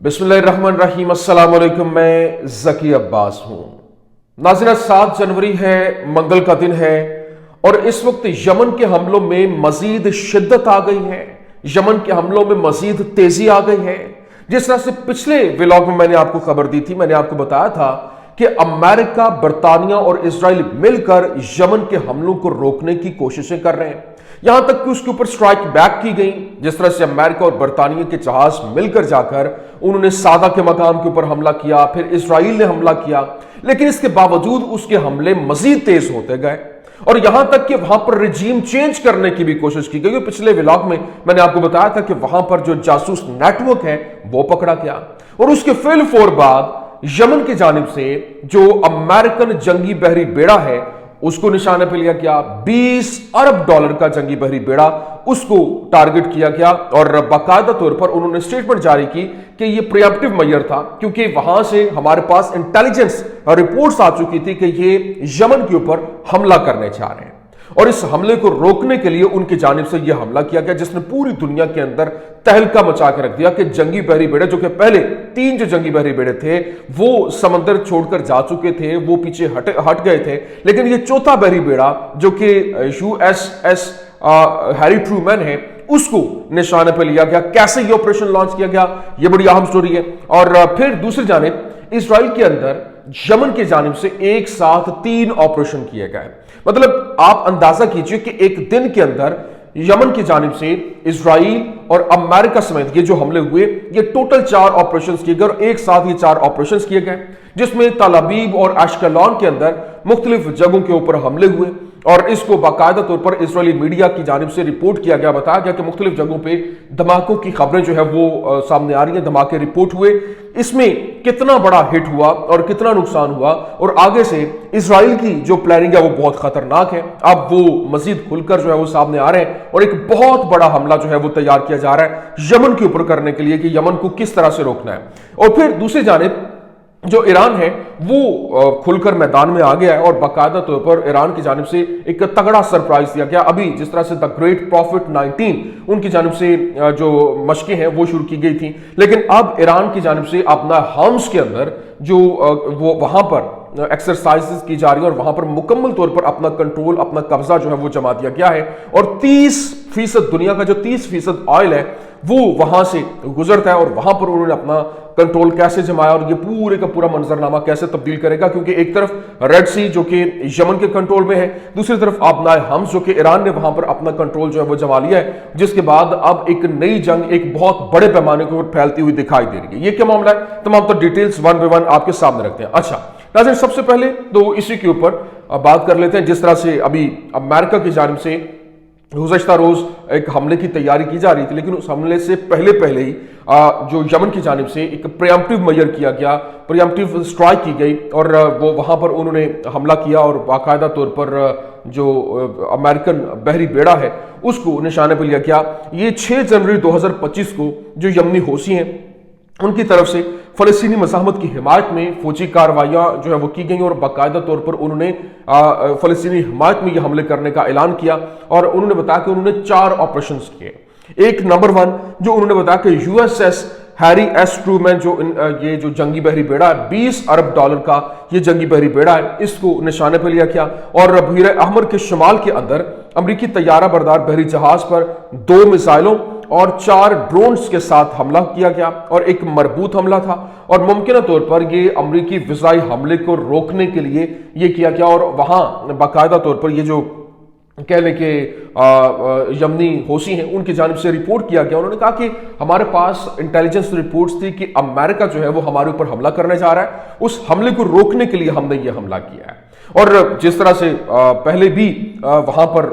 बिस्मिल्लाहिर्रहमानिर्रहीम। अस्सलाम वालेकुम। मैं ज़की अब्बास हूँ। नाज़रीन, 7 जनवरी है, मंगल का दिन है और इस वक्त यमन के हमलों में मजीद शिद्दत आ गई है। यमन के हमलों में मजीद तेजी आ गई है। जिस तरह से पिछले व्लॉग में मैंने आपको खबर दी थी, मैंने आपको बताया था कि अमेरिका, बरतानिया और इजराइल मिलकर यमन के हमलों को रोकने की कोशिशें कर रहे हैं। यहां तक कि उसके ऊपर स्ट्राइक बैक की गई। जिस तरह से अमेरिका और बरतानिया के जहाज मिलकर जाकर उन्होंने सादा के मकाम के ऊपर हमला किया, फिर इजराइल ने हमला किया, लेकिन इसके बावजूद उसके हमले मजीद तेज होते गए और यहां तक कि वहां पर रिजीम चेंज करने की भी कोशिश की गई। पिछले व्लॉग में मैंने आपको बताया था कि वहां पर जो जासूस नेटवर्क है वो पकड़ा गया और उसके फिल फौर बाद यमन की जानिब से जो अमेरिकन जंगी बहरी बेड़ा है उसको निशाने पे लिया गया। 20 अरब डॉलर का जंगी बहरी बेड़ा उसको टारगेट किया गया और बाकायदा तौर पर उन्होंने स्टेटमेंट जारी की कि यह प्रिएम्प्टिव मेजर था, क्योंकि वहां से हमारे पास इंटेलिजेंस रिपोर्ट्स आ चुकी थी कि ये यमन के ऊपर हमला करने जा रहे हैं और इस हमले को रोकने के लिए उनकी जानिब से यह हमला किया गया, जिसने पूरी दुनिया के अंदर तहलका मचा के रख दिया कि जंगी बहरी बेड़े, जो कि पहले 3 जो जंगी बहरी बेड़े थे वो समंदर छोड़कर जा चुके थे, वो पीछे हट गए थे, लेकिन ये चौथा बहरी बेड़ा जो कि USS हैरी ट्रूमैन है उसको निशाने पर लिया गया। कैसे ये ऑपरेशन लॉन्च किया गया, ये बड़ी अहम स्टोरी है। और फिर दूसरी जानिब इजराइल के अंदर यमन की जानिब से एक साथ 3 ऑपरेशन किए गए। मतलब आप अंदाजा कीजिए कि एक दिन के अंदर यमन की जानिब से इजराइल और अमेरिका समेत ये जो हमले हुए, ये टोटल 4 ऑपरेशन किए गए और एक साथ ये 4 ऑपरेशन किए गए, जिसमें तल अबीब और अश्कलॉन के अंदर मुख्तलिफ जगहों के ऊपर हमले हुए और इसको बाकायदा तौर पर इजरायली मीडिया की जानिब से रिपोर्ट किया गया। बताया गया कि मुख्तलिफ जगहों पे धमाकों की खबरें जो है वो सामने आ रही हैं, धमाके रिपोर्ट हुए। इसमें कितना बड़ा हिट हुआ और कितना नुकसान हुआ और आगे से इजराइल की जो प्लानिंग है वो बहुत खतरनाक है। अब वो मजीद खुलकर जो है वो सामने आ रहे हैं और एक बहुत बड़ा हमला जो है वो तैयार किया जा रहा है यमन के ऊपर करने के लिए कि यमन को किस तरह से रोकना है। और फिर दूसरी जानिब जो ईरान है वो खुलकर मैदान में आ गया है और बाकायदा तौर पर ईरान की जानिब से एक तगड़ा सरप्राइज दिया गया। अभी जिस तरह से द ग्रेट प्रॉफिट 19 उनकी जानिब से जो मशकें हैं वो शुरू की गई थी, लेकिन अब ईरान की जानिब से अपना हम्स के अंदर जो वो वहां पर एक्सरसाइजेस की जा रही है और वहां पर मुकम्मल तौर पर अपना कंट्रोल, अपना कब्जा जो है वो जमा दिया गया है और 30% दुनिया का जो 30% ऑयल है वो वहां से गुजरता है और वहां पर उन्होंने अपना कंट्रोल कैसे जमाया और ये पूरे का पूरा मंजरनामा कैसे तब्दील करेगा, क्योंकि एक तरफ रेड सी जो कि यमन के कंट्रोल में है, दूसरी तरफ आबनाए हम्स जो कि ईरान ने वहां पर अपना कंट्रोल जो है वो जमा लिया है, जिसके बाद अब एक नई जंग एक बहुत बड़े पैमाने के ऊपर फैलती हुई दिखाई दे रही है। ये क्या मामला है, तमाम तो डिटेल्स 1 बाय 1 आपके सामने रखते हैं। अच्छा नाज़रीन, सबसे पहले तो इसी के ऊपर बात कर लेते हैं। जिस तरह से अभी अमेरिका की जानिब से गुज़श्ता रोज एक हमले की तैयारी की जा रही थी, लेकिन उस हमले से पहले ही जो यमन की जानिब से एक प्रिएम्प्टिव मेजर किया गया, प्रिएम्प्टिव स्ट्राइक की गई और वो वहां पर उन्होंने हमला किया और बाकायदा तौर पर जो अमेरिकन बहरी बेड़ा है उसको निशाने पर लिया गया। ये 6 जनवरी 2025 को जो यमनी हौसी हैं उनकी तरफ से फलस्तीनी मज़ाहमत की हिमायत में फौजी कार्रवाइयां जो है वो की गई और बाकायदा तौर पर उन्होंने फलस्तीनी हिमायत में ये हमले करने का ऐलान किया और उन्होंने बताया कि उन्होंने 4 ऑपरेशन किए। एक नंबर 1 जो उन्होंने बताया कि USS हैरी एस ट्रूमैन ये जो जंगी बहरी बेड़ा है, 20 अरब डॉलर का ये जंगी बहरी बेड़ा है, इसको निशाने पर लिया गया और बहीर अहमर के शुमाल के अंदर अमरीकी तैयारा बरदार बहरी जहाज पर 2 मिसाइलों और 4 ड्रोन्स के साथ हमला किया गया और एक मरबूत हमला था और मुमकिन तौर पर ये अमरीकी फिजाई हमले को रोकने के लिए ये किया गया और वहां बाकायदा तौर पर ये जो कहने के यमनी हौसी हैं उनकी जानिब से रिपोर्ट किया गया। उन्होंने कहा कि हमारे पास इंटेलिजेंस रिपोर्ट्स थी कि अमेरिका जो है वो हमारे ऊपर हमला करने जा रहा है, उस हमले को रोकने के लिए हमने ये हमला किया है। और जिस तरह से पहले भी वहां पर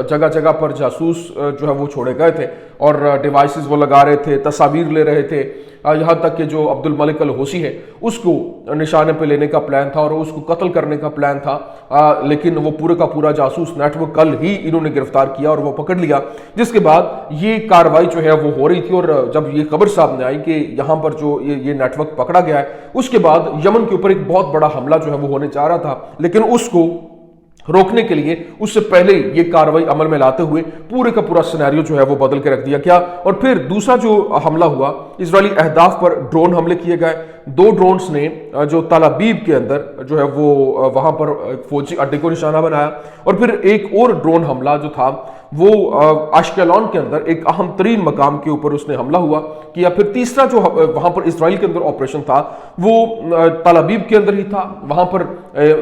जगह जगह पर जासूस जो है वो छोड़े गए थे और डिवाइसेस वो लगा रहे थे, तस्वीर ले रहे थे, यहां तक कि जो अब्दुल मलिक अल हौसी है उसको निशाने पे लेने का प्लान था और उसको कत्ल करने का प्लान था, लेकिन वो पूरे का पूरा जासूस नेटवर्क कल ही इन्होंने गिरफ्तार किया और वो पकड़ लिया, जिसके बाद ये कार्रवाई जो है वो हो रही थी। और जब ये खबर सामने आई कि यहां पर जो ये नेटवर्क पकड़ा गया है, उसके बाद यमन के ऊपर एक बहुत बड़ा हमला जो है वो होने जा रहा था, लेकिन उसको रोकने के लिए उससे पहले ये कार्रवाई अमल में लाते हुए पूरे का पूरा सिनेरियो जो है वो बदल के रख दिया गया। और फिर दूसरा जो हमला हुआ, इजरायली अहदाफ पर ड्रोन हमले किए गए। 2 ड्रोन्स ने जो तल अबीब के अंदर जो है वो वहां पर फौजी अड्डे को निशाना बनाया। और फिर एक और ड्रोन हमला जो था वो अश्केलॉन के अंदर एक अहम तरीन मकाम के ऊपर उसने हमला हुआ किया। फिर तीसरा जो वहां पर इजराइल के अंदर ऑपरेशन था वो तल अबीब के अंदर ही था। वहां पर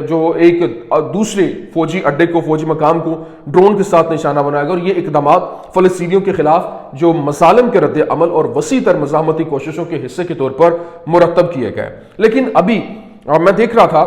जो एक दूसरे फौजी अड्डे को, फौजी मकाम को ड्रोन के साथ निशाना बनाया गया। और ये इकदाम फलस्तीनियों के खिलाफ जो मसालिम के रद्द अमल और वसी तर मज़ाहमती कोशिशों के हिस्से के तौर पर मुरतब किए गए। लेकिन अभी मैं देख रहा था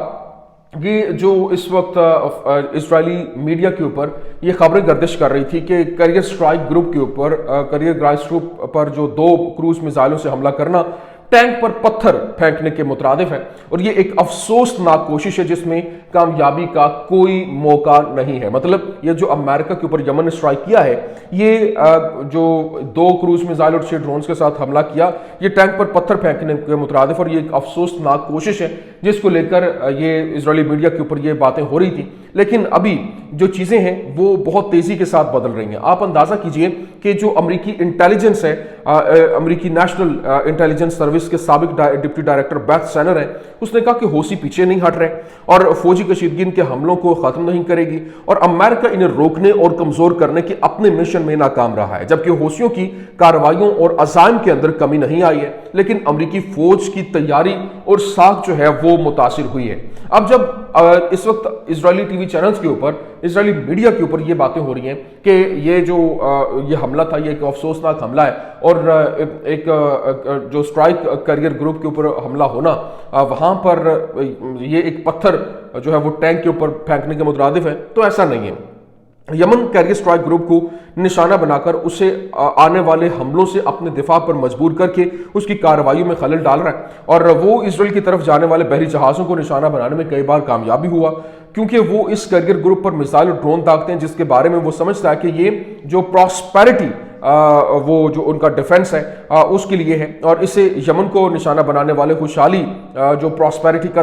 कि जो इस वक्त इजरायली मीडिया के ऊपर ये खबरें गर्दिश कर रही थी कि करियर स्ट्राइक ग्रुप के ऊपर, करियर ग्राइस ग्रुप पर जो 2 क्रूज मिसाइलों से हमला करना टैंक पर पत्थर फेंकने के मुतरादिफ है। और ये एक अफसोसनाक कोशिश है जिसमें कामयाबी का कोई मौका नहीं है। मतलब ये जो अमेरिका के ऊपर यमन ने स्ट्राइक किया है, ये जो 2 क्रूज मिसाइल और 6 ड्रोन्स के साथ हमला किया, ये टैंक पर पत्थर फेंकने के मुतरादिफ, और ये एक अफसोसनाक कोशिश है जिसको लेकर ये इजरायली मीडिया के ऊपर ये बातें हो रही थी। लेकिन अभी जो चीजें हैं वो बहुत तेजी के साथ बदल रही हैं। आप अंदाजा कीजिए कि जो अमेरिकी इंटेलिजेंस है, अमेरिकी नेशनल इंटेलिजेंस सर्विस के साबिक डिप्टी डायरेक्टर बेथ सेनर है, उसने कहा कि हौसी पीछे नहीं हट रहे और फौजी कशीदगी के हमलों को खत्म नहीं करेगी, और अमेरिका इन्हें रोकने और कमजोर करने के अपने मिशन में नाकाम रहा है। जबकि हौसियों की कार्रवाइयों और अज़ाइम के अंदर कमी नहीं आई है, लेकिन अमेरिकी फौज की तैयारी और साख जो है वो मुतासिर हुई है। अब जब इस वक्त इजरायली टीवी चैनल्स के ऊपर, इजरायली मीडिया के ऊपर ये बातें हो रही हैं कि ये जो ये हमला था, ये एक अफसोसनाक हमला है, और एक जो स्ट्राइक करियर ग्रुप के ऊपर हमला होना, वहां पर ये एक पत्थर जो है वो टैंक के ऊपर फेंकने के मुतरादिफ है, तो ऐसा नहीं है। यमन कैरियर स्ट्राइक ग्रुप को निशाना बनाकर उसे आने वाले हमलों से अपने दिफा पर मजबूर करके उसकी कार्रवाई में खलल डाल रहा है, और वो इसराइल की तरफ जाने वाले बहरी जहाज़ों को निशाना बनाने में कई बार कामयाबी हुआ, क्योंकि वो इस कैरियर ग्रुप पर मिसाइल और ड्रोन दागते हैं जिसके बारे में वो समझता है कि ये जो प्रॉस्पेरिटी वो जो उनका डिफेंस है उसके लिए है, और इसे यमन को निशाना बनाने वाले खुशहाली जो प्रॉस्पेरिटी का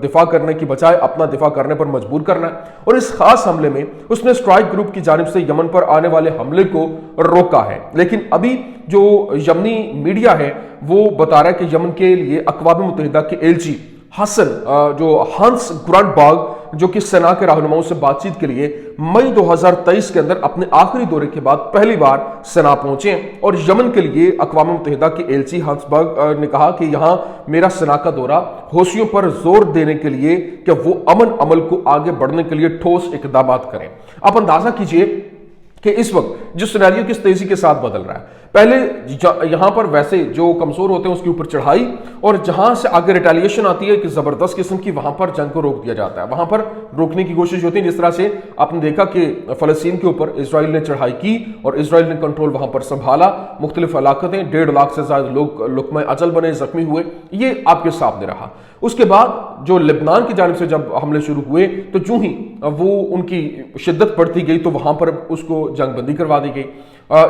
दिफा करने की बजाय अपना दिफा करने पर मजबूर करना है। और इस खास हमले में उसने स्ट्राइक ग्रुप की जानिब से यमन पर आने वाले हमले को रोका है। लेकिन अभी जो यमनी मीडिया है वो बता रहा है कि यमन के लिए अक़वाम मुत्तहिदा के एलची हसन जो हंस ग्रांटबाग, जो कि सेना के रहनुमाओं से बातचीत के लिए मई 2023 के अंदर अपने आखिरी दौरे के बाद पहली बार सेना पहुंचे, और यमन के लिए अक़वाम मुत्तहिदा के एलची हंसबर्ग ने कहा कि यहां मेरा सेना का दौरा हौसियों पर जोर देने के लिए कि वो अमन अमल को आगे बढ़ने के लिए ठोस इक़दाम करें। आप अंदाजा कीजिए कि इस वक्त जो सिनेरियो किस तेजी के साथ बदल रहा है। पहले यहां पर वैसे जो कमजोर होते हैं उसके ऊपर चढ़ाई, और जहां से आगे रिटेलिएशन आती है कि जबरदस्त किस्म की, वहां पर जंग को रोक दिया जाता है, वहां पर रोकने की कोशिश होती है। जिस तरह से आपने देखा कि फलस्तीन के ऊपर इजराइल ने चढ़ाई की और इजराइल ने कंट्रोल वहां पर संभाला, मुख्तलिफ इलाक़तें 1.5 लाख से ज्यादा लोग लुक़्मा अजल बने, जख्मी हुए, ये आपके सामने रहा। उसके बाद जो लेबनान की जानिब से जब हमले शुरू हुए तो जो ही वो उनकी शिद्दत बढ़ती गई तो वहां पर उसको जंगबंदी करवा दी गई।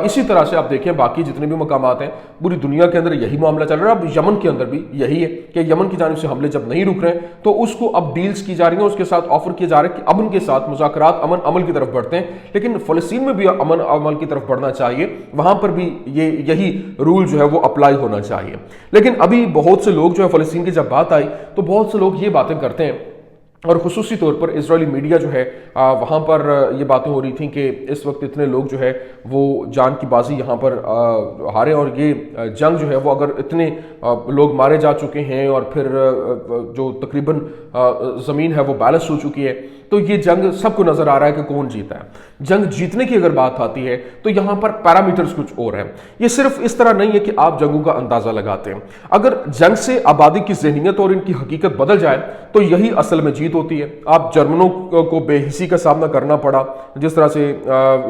इसी तरह से आप देखें बाकी जितने भी मकामात हैं पूरी दुनिया के अंदर यही मामला चल रहा है। अब यमन के अंदर भी यही है कि यमन की जानिब से हमले जब नहीं रुक रहे हैं तो उसको अब डील्स की जा रही हैं, उसके साथ ऑफर किए जा रहे हैं कि अब उनके साथ मुज़ाकरात अमन अमल की तरफ बढ़ते हैं। लेकिन फ़लस्तीन में भी अमन अमल की तरफ बढ़ना चाहिए, वहां पर भी यही रूल जो है वो अप्लाई होना चाहिए। लेकिन अभी बहुत से लोग जो है फ़लस्तीन की जब बात आई तो बहुत से लोग ये बातें करते हैं, और खुसूसी तौर पर इजरायली मीडिया जो है वहाँ पर ये बातें हो रही थी कि इस वक्त इतने लोग जो है वो जान की बाजी यहाँ पर हारे, और ये जंग जो है वो अगर इतने लोग मारे जा चुके हैं और फिर जो तकरीबन ज़मीन है वो बैलेंस हो चुकी है, तो ये जंग सबको नजर आ रहा है कि कौन जीता है। जंग जीतने की अगर बात आती है तो यहां पर पैरामीटर्स कुछ और हैं। ये सिर्फ इस तरह नहीं है कि आप जंगों का अंदाजा लगाते हैं। अगर जंग से आबादी की ज़हनियत और इनकी हकीकत बदल जाए तो यही असल में जीत होती है। आप जर्मनों को बेहिसी का सामना करना पड़ा, जिस तरह से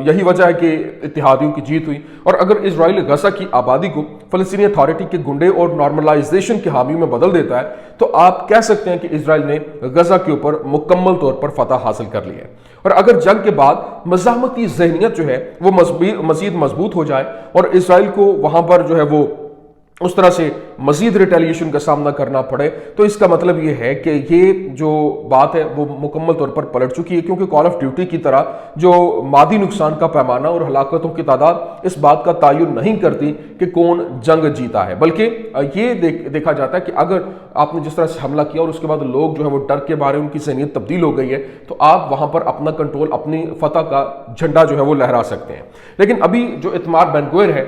यही वजह है कि इत्तेहादियों की जीत हुई। और अगर इजराइल गजा की आबादी को फ़लस्तीनी अथॉरिटी के गुंडे और नॉर्मलाइजेशन के हामी में बदल देता है तो आप कह सकते हैं कि इजराइल ने गजा के ऊपर मुकम्मल तौर पर फतह हासिल कर ली है। और अगर जंग के बाद मज़ाहमती ज़हनियत जो है वो मज़ीद मजबूत हो जाए और इजराइल को वहां पर जो है वो उस तरह से मजीद रिटेलिएशन का सामना करना पड़े, तो इसका मतलब ये है कि ये जो बात है वो मुकम्मल तौर पर पलट चुकी है, क्योंकि कॉल ऑफ ड्यूटी की तरह जो मादी नुकसान का पैमाना और हलाकतों की तादाद इस बात का तयन नहीं करती कि कौन जंग जीता है, बल्कि ये देखा जाता है कि अगर आपने जिस तरह से हमला किया और उसके बाद लोग जो है वो डर के मारे उनकी ज़हनियत तब्दील हो गई है, तो आप वहां पर अपना कंट्रोल, अपनी फतह का झंडा जो है वो लहरा सकते हैं। लेकिन अभी जो इतमार बेन गविर है,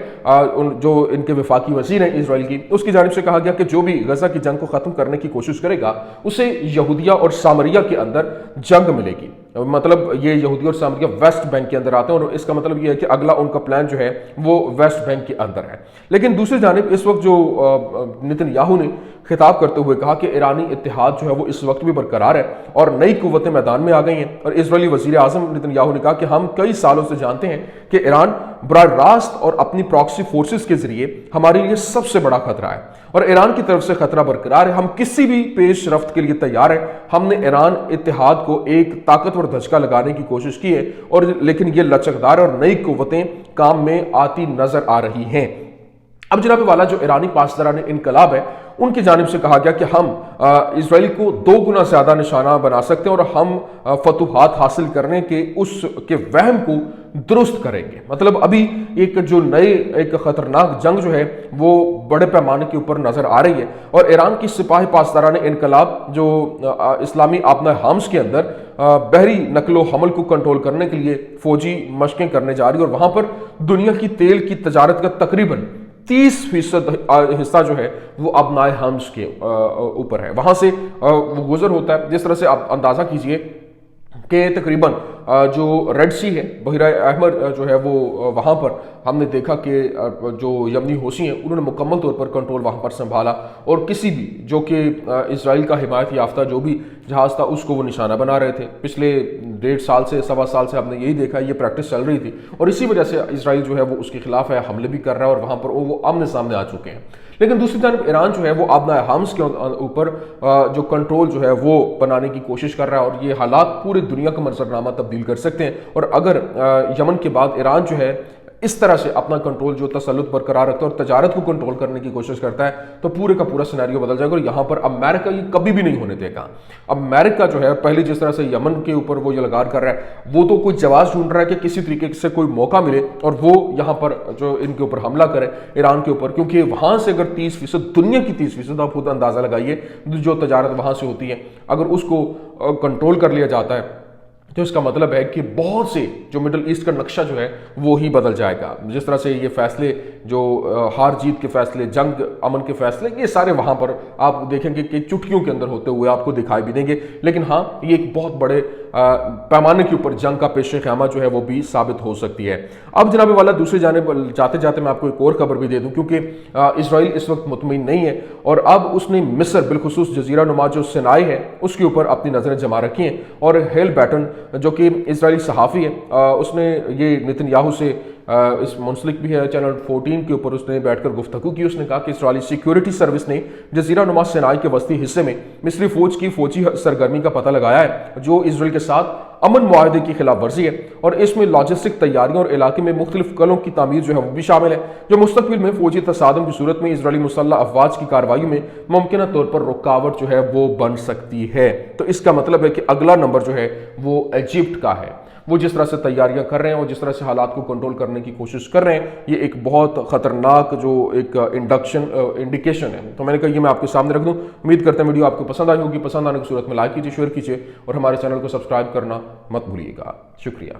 जो इनके वफाकी वज़ीर हैं इजराइल की, उसकी जानिब से कहा गया कि जो भी गजा की जंग को खत्म करने की कोशिश करेगा उसे यहूदिया और सामरिया के अंदर जंग मिलेगी। मतलब ये यहूदी और सामरिया वेस्ट बैंक के अंदर आते हैं, और इसका मतलब ये है कि अगला उनका प्लान जो है वो वेस्ट बैंक के अंदर है। लेकिन दूसरी जानिब इस वक्त जो नेतन्याहू ने खिताब करते हुए कहा कि ईरानी इत्तेहाद जो है वो इस वक्त भी बरकरार है और नई कुव्वतें मैदान में आ गई हैं, और इजरायली वजीर आजम नेतन्याहू ने कहा कि हम कई सालों से जानते हैं कि ईरान बराह रास्त और अपनी प्रॉक्सी फोर्सेस के जरिए हमारे लिए सबसे बड़ा खतरा है, और ईरान की तरफ से खतरा बरकरार है। हम किसी भी पेश रफ्त के लिए तैयार है। हमने ईरान इत्तेहाद को एक ताकतवर धचका लगाने की कोशिश की है, और लेकिन ये लचकदार और नई कुव्वतें काम में आती नजर आ रही हैं। अब जनाब वाला जो ईरानी पासदारान इनकलाब है, उनकी जानिब से कहा गया कि हम इजराइल को 2 गुना ज्यादा निशाना बना सकते हैं, और हम फतूहात हासिल करने के उसके वहम को दुरुस्त करेंगे। मतलब अभी एक जो नए एक खतरनाक जंग जो है वो बड़े पैमाने के ऊपर नजर आ रही है, और ईरान की सिपाही पासदारान इनकलाब जो इस्लामी आपना हाम्स के अंदर बहरी नकलो हमल को कंट्रोल करने के लिए फौजी मशकें करने जा रही है, और वहां पर दुनिया की तेल की तजारत का तकरीबन 30% हिस्सा जो है वो अबनाए हम्स के ऊपर है, वहां से वो गुजर होता है। जिस तरह से आप अंदाजा कीजिए कि तकरीबन जो रेड सी है, बहिरा अहमर जो है वो वहाँ पर हमने देखा कि जो यमनी होशी हैं उन्होंने मुकम्मल तौर पर कंट्रोल वहाँ पर संभाला, और किसी भी जो कि इजराइल का हिमायत याफ्ता जो भी जहाज़ था उसको वो निशाना बना रहे थे। पिछले 1.5 साल से 1.25 साल से हमने यही देखा, ये प्रैक्टिस चल रही थी, और इसी वजह से इजराइल जो है वो उसके खिलाफ है, हमले भी कर रहा है, और वहाँ पर वो आमने सामने आ चुके हैं। लेकिन दूसरी तरफ ईरान जो है वो अपना हाम्स के ऊपर जो कंट्रोल जो है वो बनाने की कोशिश कर रहा है, और ये हालात पूरी दुनिया का मंजरनामा तब्दील कर सकते हैं। और अगर यमन के बाद ईरान जो है इस तरह से अपना कंट्रोल जो तसल्लुत बरकरार रखता है और तजारत को कंट्रोल करने की कोशिश करता है, तो पूरे का पूरा सिनेरियो बदल जाएगा, और यहाँ पर अमेरिका ये कभी भी नहीं होने देगा। अमेरिका जो है पहले जिस तरह से यमन के ऊपर वो ये लगार कर रहा है, वो तो कोई जवाब ढूंढ रहा है कि किसी तरीके से कोई मौका मिले और वो यहाँ पर जो इनके ऊपर हमला करे ईरान के ऊपर, क्योंकि वहां से अगर 30%, दुनिया की 30%, आप खुद अंदाजा लगाइए जो तजारत वहां से होती है, अगर उसको कंट्रोल कर लिया जाता है तो इसका मतलब है कि बहुत से जो मिडल ईस्ट का नक्शा जो है वो ही बदल जाएगा। जिस तरह से ये फैसले जो हार जीत के फैसले, जंग अमन के फैसले, ये सारे वहां पर आप देखेंगे कि चुटकियों के अंदर होते हुए आपको दिखाई भी देंगे। लेकिन हाँ, ये एक बहुत बड़े पैमाने के ऊपर जंग का पेश ख़यामा जो है वो भी साबित हो सकती है। अब जनाब वाला दूसरी जानिब जाते जाते मैं आपको एक और खबर भी दे दूं, क्योंकि इजराइल इस वक्त मुतमईन नहीं है, और अब उसने मिस्र बिलखुसूस जजीरा नुमा जो सिनाई है उसके ऊपर अपनी नजरें जमा रखी हैं। और हेल बैटन जो कि इजरायली सहाफ़ी है, उसने ये नेतन्याहू से इस मुंसलिक भी है, चैनल 14 के ऊपर उसने बैठकर गुफ्तगू की। उसने कहा कि इजरायली सिक्योरिटी सर्विस ने जजीरा नुमा सिनाई के वस्ती हिस्से में मिस्री फौज की फौजी सरगर्मी का पता लगाया है जो इजराइल के साथ अमन मुआहदे की खिलाफ वर्जी है, और इसमें लॉजिस्टिक तैयारियों और इलाके में मुख्तलिफ कलों की तामीर जो है वो भी शामिल है, जो मुस्तकबिल में फौजी तसादम की सूरत में इजरायली मुसल्लह अफवाज की कार्रवाई में मुमकिन तौर पर रुकावट जो है वो बन सकती है। तो इसका मतलब है कि अगला नंबर जो है वो इजिप्ट का है। वो जिस तरह से तैयारियां कर रहे हैं और जिस तरह से हालात को कंट्रोल करने की कोशिश कर रहे हैं, ये एक बहुत खतरनाक जो एक इंडिकेशन है। तो मैंने कहा ये मैं आपके सामने रख दूं। उम्मीद करते हैं वीडियो आपको पसंद आई होगी। पसंद आने की सूरत में लाइक कीजिए, शेयर कीजिए, और हमारे चैनल को सब्सक्राइब करना मत भूलिएगा। शुक्रिया।